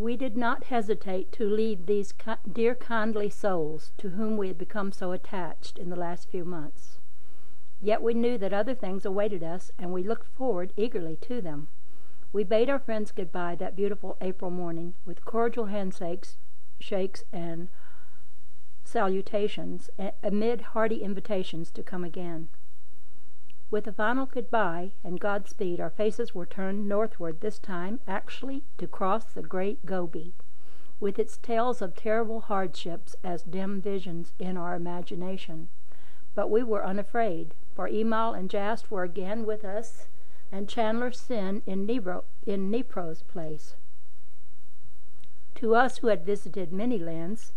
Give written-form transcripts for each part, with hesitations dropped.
We did not hesitate to leave these dear kindly souls to whom we had become so attached in the last few months. Yet we knew that other things awaited us, and we looked forward eagerly to them. We bade our friends goodbye that beautiful April morning with cordial handshakes and salutations, amid hearty invitations to come again. With a final goodbye and Godspeed, our faces were turned northward, this time actually to cross the great Gobi, with its tales of terrible hardships as dim visions in our imagination. But we were unafraid, for Emal and Jast were again with us, and Chandler Sin in Nepro's place. To us who had visited many lands,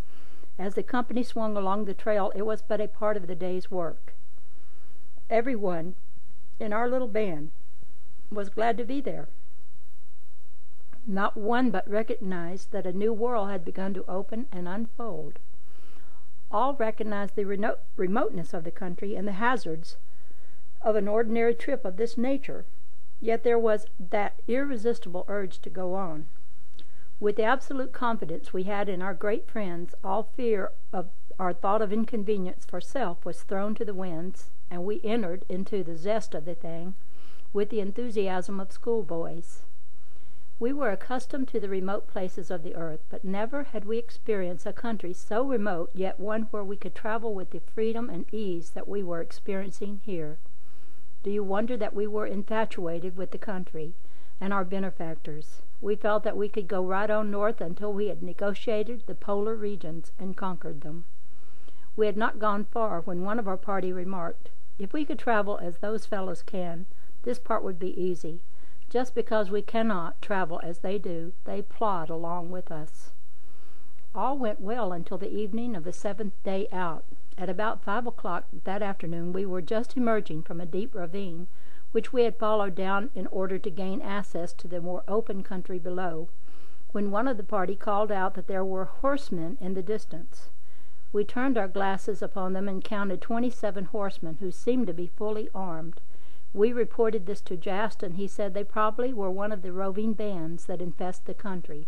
as the company swung along the trail, it was but a part of the day's work. Everyone in our little band was glad to be there. Not one but recognized that a new world had begun to open and unfold. All recognized the remoteness of the country and the hazards of an ordinary trip of this nature, yet there was that irresistible urge to go on. With the absolute confidence we had in our great friends, all fear of our thought of inconvenience for self was thrown to the winds, and we entered into the zest of the thing with the enthusiasm of schoolboys. We were accustomed to the remote places of the earth, but never had we experienced a country so remote, yet one where we could travel with the freedom and ease that we were experiencing here. Do you wonder that we were infatuated with the country and our benefactors? We felt that we could go right on north until we had negotiated the polar regions and conquered them. We had not gone far when one of our party remarked, "If we could travel as those fellows can, this part would be easy. Just because we cannot travel as they do, they plod along with us." All went well until the evening of the 7th day out. At about 5 o'clock that afternoon we were just emerging from a deep ravine, which we had followed down in order to gain access to the more open country below, when one of the party called out that there were horsemen in the distance. We turned our glasses upon them and counted 27 horsemen, who seemed to be fully armed. We reported this to Jast, and he said they probably were one of the roving bands that infest the country.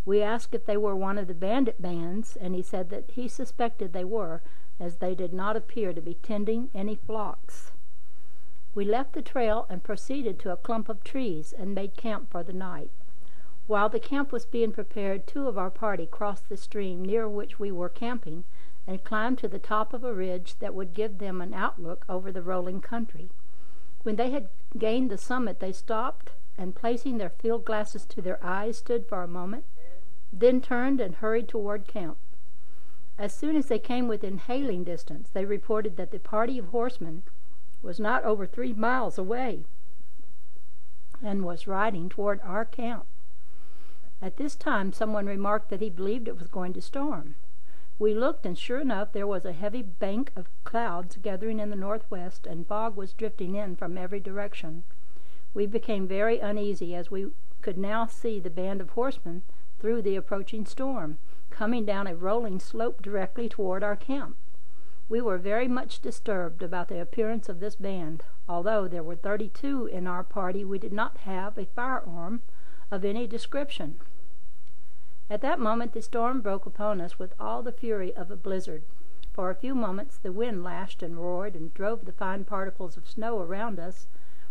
We asked if they were one of the bandit bands, and he said that he suspected they were, as they did not appear to be tending any flocks. We left the trail and proceeded to a clump of trees and made camp for the night. While the camp was being prepared, 2 of our party crossed the stream near which we were camping and climbed to the top of a ridge that would give them an outlook over the rolling country. When they had gained the summit, they stopped and, placing their field glasses to their eyes, stood for a moment, then turned and hurried toward camp. As soon as they came within hailing distance, they reported that the party of horsemen was not over 3 miles away and was riding toward our camp. At this time someone remarked that he believed it was going to storm. We looked, and sure enough there was a heavy bank of clouds gathering in the northwest, and fog was drifting in from every direction. We became very uneasy, as we could now see the band of horsemen through the approaching storm, coming down a rolling slope directly toward our camp. We were very much disturbed about the appearance of this band. Although there were 32 in our party, we did not have a firearm of any description. At that moment the storm broke upon us with all the fury of a blizzard. For a few moments the wind lashed and roared and drove the fine particles of snow around us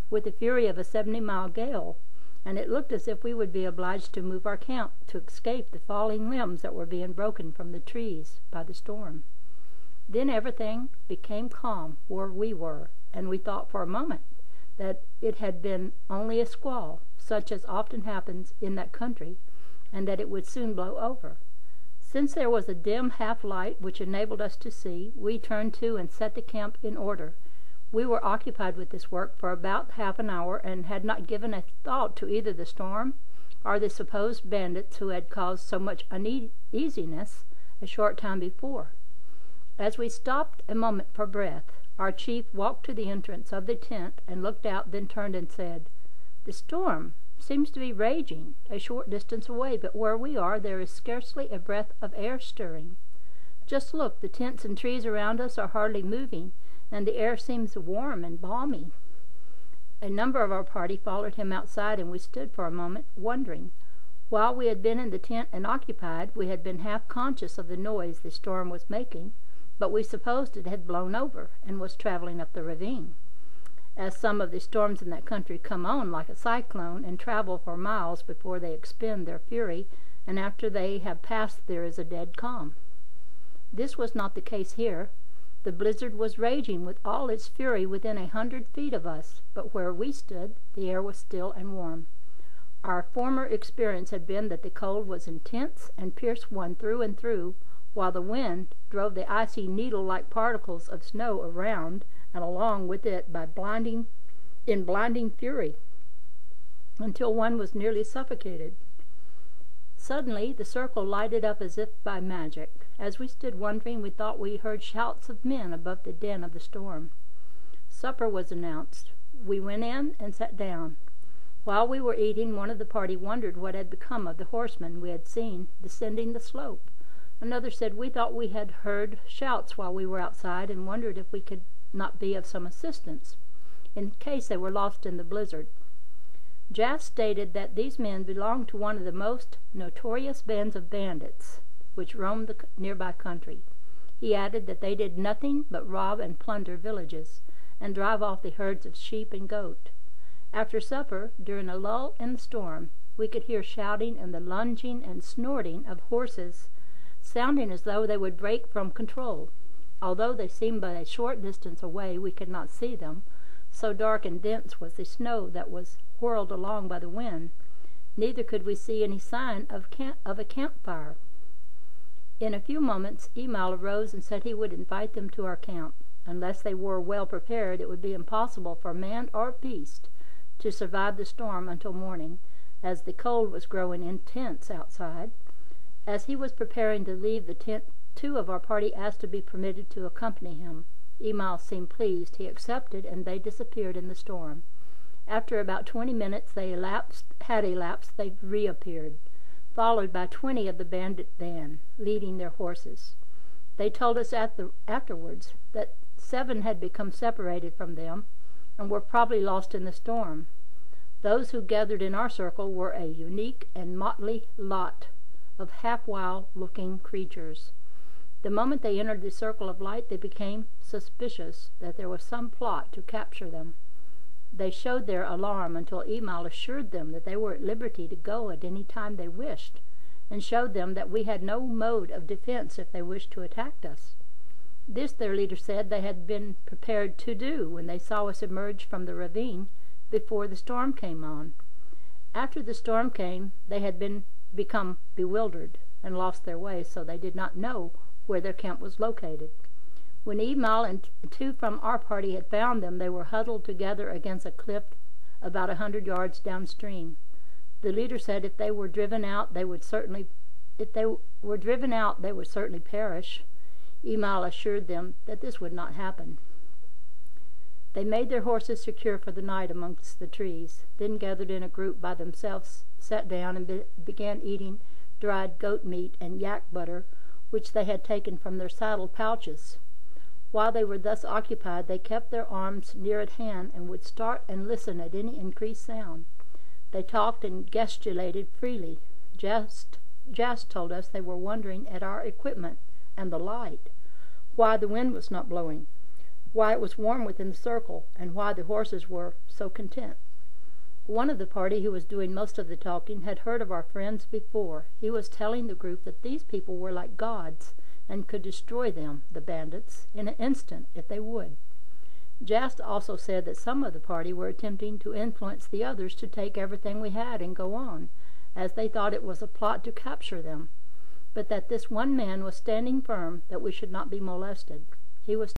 with the fury of a 70-mile gale, and it looked as if we would be obliged to move our camp to escape the falling limbs that were being broken from the trees by the storm. Then everything became calm where we were, and we thought for a moment that it had been only a squall, such as often happens in that country, and that it would soon blow over. Since there was a dim half-light which enabled us to see, we turned to and set the camp in order. We were occupied with this work for about half an hour, and had not given a thought to either the storm or the supposed bandits who had caused so much uneasiness a short time before. As we stopped a moment for breath, our chief walked to the entrance of the tent and looked out, then turned and said, "The storm seems to be raging a short distance away, but where we are there is scarcely a breath of air stirring. Just look, the tents and trees around us are hardly moving, and the air seems warm and balmy." A number of our party followed him outside, and we stood for a moment wondering While we had been in the tent and occupied, we had been half conscious of the noise the storm was making, but we supposed it had blown over and was traveling up the ravine. As some of the storms in that country come on like a cyclone and travel for miles before they expend their fury, and after they have passed there is a dead calm. This was not the case here. The blizzard was raging with all its fury within 100 feet of us, but where we stood, the air was still and warm. Our former experience had been that the cold was intense and pierced one through and through, while the wind drove the icy needle-like particles of snow around and along with it in blinding fury, until one was nearly suffocated. Suddenly the circle lighted up as if by magic. As we stood wondering, we thought we heard shouts of men above the din of the storm. Supper was announced. We went in and sat down. While we were eating, one of the party wondered what had become of the horsemen we had seen descending the slope. Another said we thought we had heard shouts while we were outside and wondered if we could not be of some assistance, in case they were lost in the blizzard. Jas stated that these men belonged to one of the most notorious bands of bandits which roamed the nearby country. He added that they did nothing but rob and plunder villages and drive off the herds of sheep and goat. After supper, during a lull in the storm, we could hear shouting and the lunging and snorting of horses, sounding as though they would break from control. Although they seemed but a short distance away, we could not see them, so dark and dense was the snow that was whirled along by the wind. Neither could we see any sign of a campfire. In a few moments, Emal arose and said he would invite them to our camp. Unless they were well prepared, it would be impossible for man or beast to survive the storm until morning, as the cold was growing intense outside. As he was preparing to leave the tent, 2 of our party asked to be permitted to accompany him. Emal seemed pleased. He accepted, and they disappeared in the storm. After about 20 minutes they reappeared, followed by 20 of the bandit band, leading their horses. They told us afterwards that 7 had become separated from them and were probably lost in the storm. Those who gathered in our circle were a unique and motley lot of half-wild-looking creatures. The moment they entered the circle of light, they became suspicious that there was some plot to capture them. They showed their alarm until Emal assured them that they were at liberty to go at any time they wished, and showed them that we had no mode of defense if they wished to attack us. This, their leader said, they had been prepared to do when they saw us emerge from the ravine before the storm came on. After the storm came, they had become bewildered and lost their way, so they did not know where their camp was located. When Emal and 2 from our party had found them, they were huddled together against a cliff about 100 yards downstream. The leader said if they were driven out, they would certainly perish. Emal assured them that this would not happen. They made their horses secure for the night amongst the trees, then gathered in a group by themselves, sat down, and began eating dried goat meat and yak butter, which they had taken from their saddle pouches. While they were thus occupied, they kept their arms near at hand and would start and listen at any increased sound. They talked and gesticulated freely. Jas told us they were wondering at our equipment and the light, why the wind was not blowing, why it was warm within the circle, and why the horses were so content. One of the party, who was doing most of the talking, had heard of our friends before. He was telling the group that these people were like gods and could destroy them, the bandits, in an instant if they would. Jas also said that some of the party were attempting to influence the others to take everything we had and go on, as they thought it was a plot to capture them, but that this one man was standing firm that we should not be molested. He was